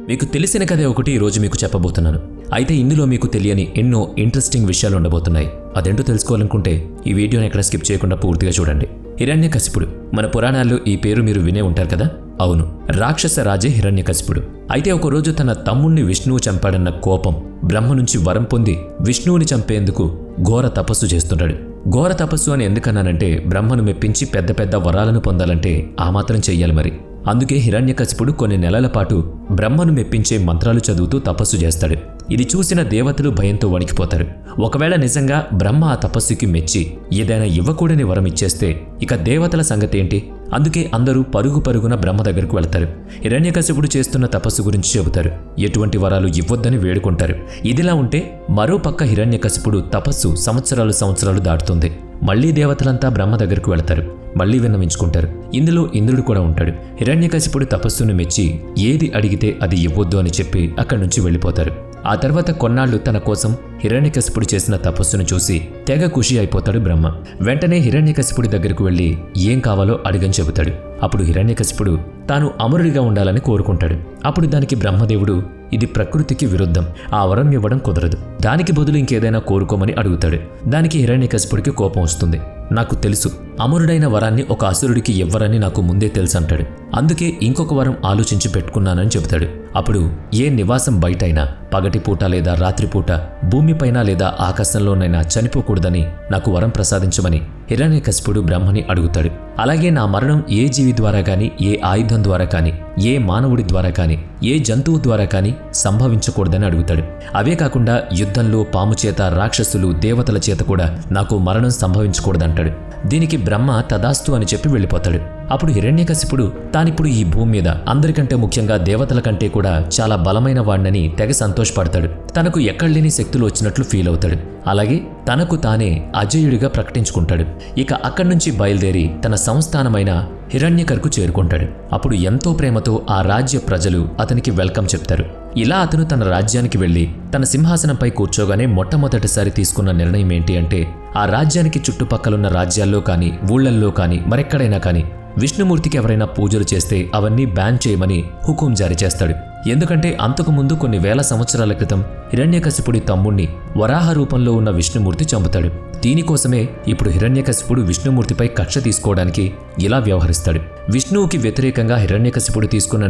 మీకు తెలిసిన కథ ఒకటి ఈరోజు మీకు చెప్పబోతున్నాను. అయితే ఇందులో మీకు తెలియని ఎన్నో ఇంట్రెస్టింగ్ విషయాలు ఉండబోతున్నాయి. అదేంటో తెలుసుకోవాలనుకుంటే ఈ వీడియోని ఎక్కడ స్కిప్ చేయకుండా పూర్తిగా చూడండి. హిరణ్యకశిపుడు, మన పురాణాల్లో ఈ పేరు మీరు వినే ఉంటారు కదా. అవును, రాక్షస రాజే హిరణ్యకశిపుడు. అయితే ఒకరోజు తన తమ్ముణ్ణి విష్ణువు చంపాడన్న కోపం బ్రహ్మ నుంచి వరం పొంది విష్ణువుని చంపేందుకు ఘోర తపస్సు చేస్తున్నాడు. ఘోర తపస్సు అని ఎందుకన్నానంటే బ్రహ్మను మెప్పించి పెద్ద పెద్ద వరాలను పొందాలంటే ఆ మాత్రం చెయ్యాలి మరి. అందుకే హిరణ్యకశిపుడు కొన్ని నెలల పాటు బ్రహ్మను మెప్పించే మంత్రాలు చదువుతూ తపస్సు చేస్తాడు. ఇది చూసిన దేవతలు భయంతో వణికిపోతారు. ఒకవేళ నిజంగా బ్రహ్మ ఆ తపస్సుకి మెచ్చి ఏదైనా ఇవ్వకూడని వరం ఇచ్చేస్తే ఇక దేవతల సంగతి ఏంటి? అందుకే అందరూ పరుగు పరుగున బ్రహ్మ దగ్గరకు వెళ్తారు. హిరణ్యకశిపుడు చేస్తున్న తపస్సు గురించి చెబుతారు. ఎటువంటి వరాలు ఇవ్వొద్దని వేడుకుంటారు. ఇదిలా ఉంటే మరో పక్క హిరణ్యకశిపుడు తపస్సు సంవత్సరాలు దాటుతుంది. మళ్లీ దేవతలంతా బ్రహ్మ దగ్గరకు వెళతారు. మళ్లీ విన్నవించుకుంటారు. ఇందులో ఇంద్రుడు కూడా ఉంటాడు. హిరణ్యకశిపుడు తపస్సును మెచ్చి ఏది అడిగితే అది ఇవ్వొద్దు అని చెప్పి అక్కడి నుంచి వెళ్ళిపోతారు. ఆ తర్వాత కొన్నాళ్లు తన కోసం హిరణ్యకశిపుడు చేసిన తపస్సును చూసి తెగ ఖుషి అయిపోతాడు బ్రహ్మ. వెంటనే హిరణ్యకశిపుడి దగ్గరకు వెళ్లి ఏం కావాలో అడిగని చెబుతాడు. అప్పుడు హిరణ్యకశిపుడు తాను అమరుడిగా ఉండాలని కోరుకుంటాడు. అప్పుడు దానికి బ్రహ్మదేవుడు, ఇది ప్రకృతికి విరుద్ధం, ఆ వరం ఇవ్వడం కుదరదు, దానికి బదులు ఇంకేదైనా కోరుకోమని అడుగుతాడు. దానికి హిరణ్యకశిపుడికి కోపం వస్తుంది. నాకు తెలుసు, అమరుడైన వరాన్ని ఒక అసురుడికి ఇవ్వరని నాకు ముందే తెలుసు అంటాడు. అందుకే ఇంకొక వరం ఆలోచించి పెట్టుకున్నానని చెబుతాడు. అప్పుడు ఏ నివాసం బయటైనా పగటిపూట లేదా రాత్రిపూట భూమిపైన లేదా ఆకాశంలోనైనా చనిపోకూడదని నాకు వరం ప్రసాదించమని హిరణ్యకశిపుడు బ్రహ్మని అడుగుతాడు. అలాగే నా మరణం ఏ జీవి ద్వారా కానీ, ఏ ఆయుధం ద్వారా కానీ, ఏ మానవుడి ద్వారా కానీ, ఏ జంతువు ద్వారా కానీ సంభవించకూడదని అడుగుతాడు. అవే కాకుండా యుద్ధంలో పాము చేత, రాక్షసులు, దేవతల చేత కూడా నాకు మరణం సంభవించకూడదంటాడు. దీనికి బ్రహ్మ తదాస్తు అని చెప్పి వెళ్ళిపోతాడు. అప్పుడు హిరణ్యకశిపుడు తానిప్పుడు ఈ భూమి మీద అందరికంటే ముఖ్యంగా దేవతల కంటే కూడా చాలా బలమైన వాడినని తెగ సంతోషపడతాడు. తనకు ఎక్కడలేని శక్తులు వచ్చినట్లు ఫీల్ అవుతాడు. అలాగే తనకు తానే అజేయుడిగా ప్రకటించుకుంటాడు. ఇక అక్కడి నుంచి బయలుదేరి తన సంస్థానమైన హిరణ్యకర్కు చేరుకుంటాడు. అప్పుడు ఎంతో ప్రేమతో ఆ రాజ్య ప్రజలు అతనికి వెల్కమ్ చెప్తారు. ఇలా అతను తన రాజ్యానికి వెళ్లి తన సింహాసనంపై కూర్చోగానే మొట్టమొదటిసారి తీసుకున్న నిర్ణయం ఏంటి అంటే, ఆ రాజ్యానికి చుట్టుపక్కలున్న రాజ్యాల్లో కానీ, ఊళ్లల్లో కానీ, మరెక్కడైనా కానీ విష్ణుమూర్తికి ఎవరైనా పూజలు చేస్తే అవన్నీ బ్యాన్ చేయమని హుకుం జారీ చేస్తాడు. ఎందుకంటే అంతకుముందు కొన్ని వేల సంవత్సరాల క్రితం హిరణ్యకశిపుడి తమ్ముణ్ణి వరాహ రూపంలో ఉన్న విష్ణుమూర్తి చంపుతాడు. దీనికోసమే ఇప్పుడు హిరణ్యకశిపుడు విష్ణుమూర్తిపై కక్ష తీసుకోవడానికి ఇలా వ్యవహరిస్తాడు. విష్ణువుకి వ్యతిరేకంగా హిరణ్యకశిపుడు తీసుకున్న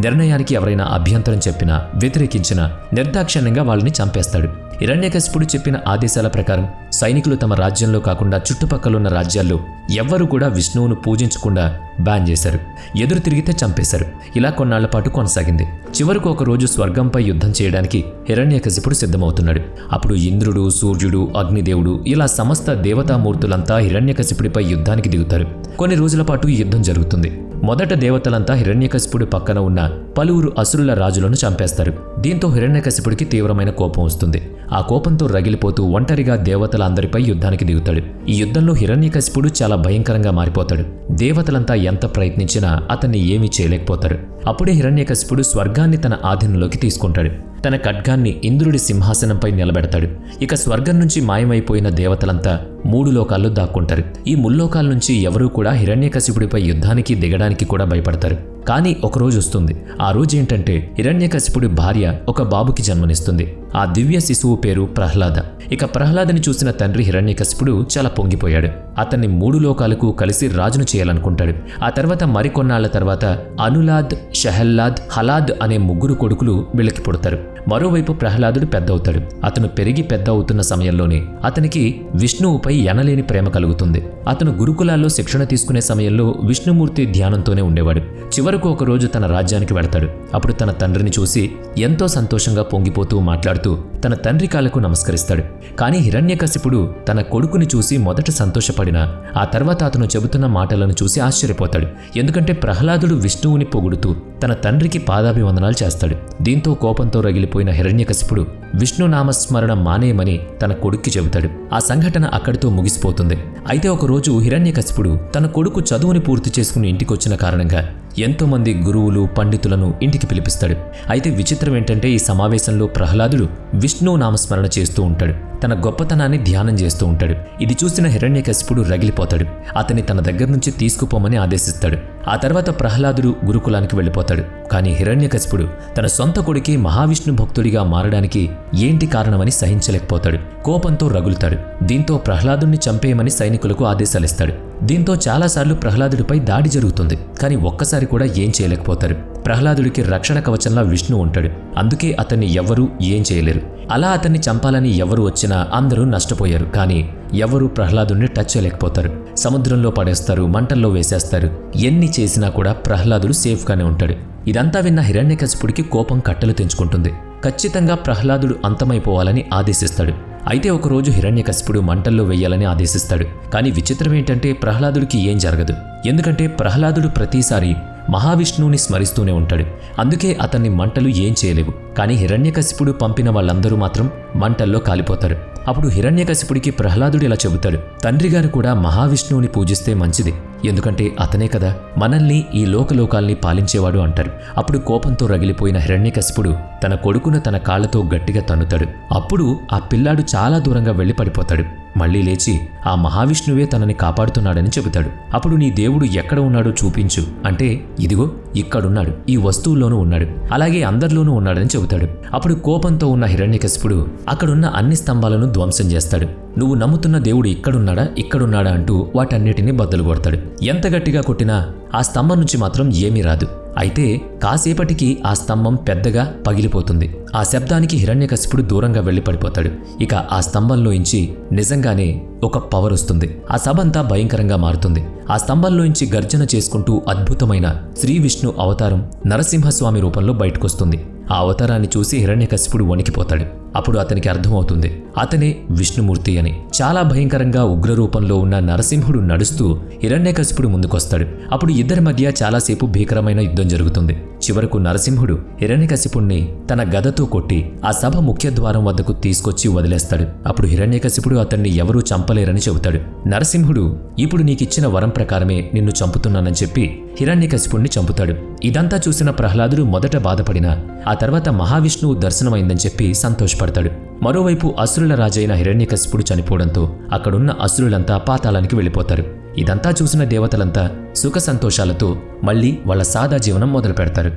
నిర్ణయానికి ఎవరైనా అభ్యంతరం చెప్పినా, వ్యతిరేకించినా నిర్దాక్షిణ్యంగా వాళ్ళని చంపేస్తాడు. హిరణ్యకశిపుడు చెప్పిన ఆదేశాల ప్రకారం సైనికులు తమ రాజ్యంలో కాకుండా చుట్టుపక్కలున్న రాజ్యాల్లో ఎవ్వరూ కూడా విష్ణువును పూజించకుండా బ్యాన్ చేశారు. ఎదురు తిరిగితే చంపేశారు. ఇలా కొన్నాళ్ల పాటు కొనసాగింది. చివరకు ఒకరోజు స్వర్గంపై యుద్ధం చేయడానికి హిరణ్యకశిపుడు సిద్ధమవుతున్నాడు. అప్పుడు ఇంద్రుడు, సూర్యుడు, అగ్నిదేవుడు ఇలా సమస్త దేవతామూర్తులంతా హిరణ్యకశిపుడిపై యుద్ధానికి దిగుతారు. కొన్ని రోజుల పాటు ఈ యుద్ధం జరుగుతుంది. మొదట దేవతలంతా హిరణ్యకశిపుడి పక్కన ఉన్న పలువురు అసురుల రాజులను చంపేస్తారు. దీంతో హిరణ్యకశిపుడికి తీవ్రమైన కోపం వస్తుంది. ఆ కోపంతో రగిలిపోతూ ఒంటరిగా దేవతలందరిపై యుద్ధానికి దిగుతాడు. ఈ యుద్ధంలో హిరణ్యకశిపుడు చాలా భయంకరంగా మారిపోతాడు. దేవతలంతా ఎంత ప్రయత్నించినా అతన్ని ఏమీ చేయలేకపోతారు. అప్పుడే హిరణ్యకశిపుడు స్వర్గాన్ని తన ఆధీనంలోకి తీసుకుంటాడు. తన ఖడ్గాన్ని ఇంద్రుడి సింహాసనంపై నిలబెడతాడు. ఇక స్వర్గం నుంచి మాయమైపోయిన దేవతలంతా 3 లోకాల్లో దాక్కుంటారు. ఈ ముల్లోకాల నుంచి ఎవరూ కూడా హిరణ్యకశిపుడిపై యుద్ధానికి దిగడానికి కూడా భయపడతారు. కానీ ఒకరోజు వస్తుంది. ఆ రోజేంటంటే హిరణ్యకశిపుడి భార్య ఒక బాబుకి జన్మనిస్తుంది. ఆ దివ్య శిశువు పేరు ప్రహ్లాద. ఇక ప్రహ్లాదని చూసిన తండ్రి హిరణ్యకశిపుడు చాలా పొంగిపోయాడు. అతన్ని 3 లోకాలకు కలిసి రాజును చేయాలనుకుంటాడు. ఆ తర్వాత మరికొన్నాళ్ల తర్వాత అనులాద్, షహల్లాద్, హలాద్ అనే 3 కొడుకులు వీళ్ళకి పుడతారు. మరోవైపు ప్రహ్లాదుడు పెద్దవుతాడు. అతను పెరిగి పెద్ద అవుతున్న సమయంలోనే అతనికి విష్ణువుపై ఎనలేని ప్రేమ కలుగుతుంది. అతను గురుకులాల్లో శిక్షణ తీసుకునే సమయంలో విష్ణుమూర్తి ధ్యానంతోనే ఉండేవాడు. చివరకు ఒకరోజు తన రాజ్యానికి వెళతాడు. అప్పుడు తన తండ్రిని చూసి ఎంతో సంతోషంగా పొంగిపోతూ మాట్లాడుతూ తన తండ్రి కాళ్లకు నమస్కరిస్తాడు. కానీ హిరణ్యకశిపుడు తన కొడుకుని చూసి మొదట సంతోషపడినా ఆ తర్వాత అతను చెబుతున్న మాటలను చూసి ఆశ్చర్యపోతాడు. ఎందుకంటే ప్రహ్లాదుడు విష్ణువుని పొగుడుతూ తన తండ్రికి పాదాభివందనాలు చేస్తాడు. దీంతో కోపంతో రగిలిపోయిన హిరణ్యకశిపుడు విష్ణు నామస్మరణ మానేయమని తన కొడుక్కి చెబుతాడు. ఆ సంఘటన అక్కడితో ముగిసిపోతుంది. అయితే ఒకరోజు హిరణ్యకశిపుడు తన కొడుకు చదువుని పూర్తి చేసుకుని ఇంటికొచ్చిన కారణంగా ఎంతోమంది గురువులు, పండితులను ఇంటికి పిలిపిస్తాడు. అయితే విచిత్రం ఏంటంటే ఈ సమావేశంలో ప్రహ్లాదుడు విష్ణు నామస్మరణ చేస్తూ ఉంటాడు. తన గొప్పతనాన్ని ధ్యానం చేస్తూ ఉంటాడు. ఇది చూసిన హిరణ్యకశిపుడు రగిలిపోతాడు. అతన్ని తన దగ్గర నుంచి తీసుకుపోమని ఆదేశిస్తాడు. ఆ తర్వాత ప్రహ్లాదుడు గురుకులానికి వెళ్ళిపోతాడు. కానీ హిరణ్యకశిపుడు తన సొంత కొడుకే మహావిష్ణు భక్తుడిగా మారడానికి ఏంటి కారణమని సహించలేకపోతాడు. కోపంతో రగులుతాడు. దీంతో ప్రహ్లాదుణ్ణి చంపేయమని సైనికులకు ఆదేశాలిస్తాడు. దీంతో చాలాసార్లు ప్రహ్లాదుడిపై దాడి జరుగుతుంది. కానీ ఒక్కసారి కూడా ఏం చేయలేకపోతారు. ప్రహ్లాదుడికి రక్షణ కవచంలా విష్ణు ఉంటాడు. అందుకే అతన్ని ఎవ్వరూ ఏం చేయలేరు. అలా అతన్ని చంపాలని ఎవరు వచ్చినా అందరూ నష్టపోయారు. కానీ ఎవరూ ప్రహ్లాదుడిని టచ్ చేయలేకపోతారు. సముద్రంలో పడేస్తారు, మంటల్లో వేసేస్తారు. ఎన్ని చేసినా కూడా ప్రహ్లాదుడు సేఫ్గానే ఉంటాడు. ఇదంతా విన్న హిరణ్యకశిపుడికి కోపం కట్టలు తెంచుకుంటుంది. ఖచ్చితంగా ప్రహ్లాదుడు అంతమైపోవాలని ఆదేశిస్తాడు. అయితే ఒకరోజు హిరణ్యకశిపుడు మంటల్లో వెయ్యాలని ఆదేశిస్తాడు. కానీ విచిత్రం ఏంటంటే ప్రహ్లాదుడికి ఏం జరగదు. ఎందుకంటే ప్రహ్లాదుడు ప్రతిసారి మహావిష్ణువుని స్మరిస్తూనే ఉంటాడు. అందుకే అతన్ని మంటలు ఏం చేయలేవు. కానీ హిరణ్యకశిపుడు పంపిన వాళ్ళందరూ మాత్రం మంటల్లో కాలిపోతారు. అప్పుడు హిరణ్యకశిపుడికి ప్రహ్లాదుడు ఇలా చెబుతాడు, తండ్రిగారు కూడా మహావిష్ణువుని పూజిస్తే మంచిది. ఎందుకంటే అతనే కదా మనల్ని ఈ లోకలోకాల్ని పాలించేవాడు అంటారు. అప్పుడు కోపంతో రగిలిపోయిన హిరణ్యకశిపుడు తన కొడుకును తన కాళ్లతో గట్టిగా తన్నుతాడు. అప్పుడు ఆ పిల్లాడు చాలా దూరంగా వెళ్లి పడిపోతాడు. మళ్లీ లేచి ఆ మహావిష్ణువే తనని కాపాడుతున్నాడని చెబుతాడు. అప్పుడు నీ దేవుడు ఎక్కడ ఉన్నాడో చూపించు అంటే, ఇదిగో ఇక్కడున్నాడు, ఈ వస్తువుల్లోనూ ఉన్నాడు, అలాగే అందరిలోనూ ఉన్నాడని చెబుతాడు. అప్పుడు కోపంతో ఉన్న హిరణ్యకశిపుడు అక్కడున్న అన్ని స్తంభాలను ధ్వంసం చేస్తాడు. నువ్వు నమ్ముతున్న దేవుడు ఇక్కడున్నాడా అంటూ వాటన్నిటినీ బద్దలు కొడతాడు. ఎంత గట్టిగా కొట్టినా ఆ స్తంభం నుంచి మాత్రం ఏమీ రాదు. అయితే కాసేపటికి ఆ స్తంభం పెద్దగా పగిలిపోతుంది. ఆ శబ్దానికి హిరణ్యకశిపుడు దూరంగా వెళ్లి పడిపోతాడు. ఇక ఆ స్తంభంలోంచి నిజంగానే ఒక పవర్ వస్తుంది. ఆ సభంతా భయంకరంగా మారుతుంది. ఆ స్తంభంలోంచి గర్జన చేసుకుంటూ అద్భుతమైన శ్రీ విష్ణు అవతారం నరసింహస్వామి రూపంలో బయటకొస్తుంది. ఆ అవతారాన్ని చూసి హిరణ్యకశిపుడు వణికిపోతాడు. అప్పుడు అతనికి అర్థమవుతుంది అతనే విష్ణుమూర్తి అని. చాలా భయంకరంగా ఉగ్రరూపంలో ఉన్న నరసింహుడు నడుస్తూ హిరణ్యకశిపుడు ముందుకొస్తాడు. అప్పుడు ఇద్దరి మధ్య చాలాసేపు భీకరమైన యుద్ధం జరుగుతుంది. చివరకు నరసింహుడు హిరణ్యకశిపుణ్ణి తన గదతో కొట్టి ఆ సభ ముఖ్యద్వారం వద్దకు తీసుకొచ్చి వదిలేస్తాడు. అప్పుడు హిరణ్యకశిపుడు అతన్ని ఎవరూ చంపలేరని చెబుతాడు. నరసింహుడు ఇప్పుడు నీకిచ్చిన వరం ప్రకారమే నిన్ను చంపుతున్నానని చెప్పి హిరణ్యకశిపుణ్ణి చంపుతాడు. ఇదంతా చూసిన ప్రహ్లాదుడు మొదట బాధపడినా ఆ తర్వాత మహావిష్ణువు దర్శనమైందని చెప్పి సంతోషపడతాడు. మరోవైపు అసురుల రాజైన హిరణ్యకశిపుడు చనిపోవడంతో అక్కడున్న అసురులంతా పాతాళానికి వెళ్ళిపోతారు. ఇదంతా చూసిన దేవతలంతా సుఖ సంతోషాలతో మళ్లీ వాళ్ళ సాదా జీవనం మొదలు పెడతారు.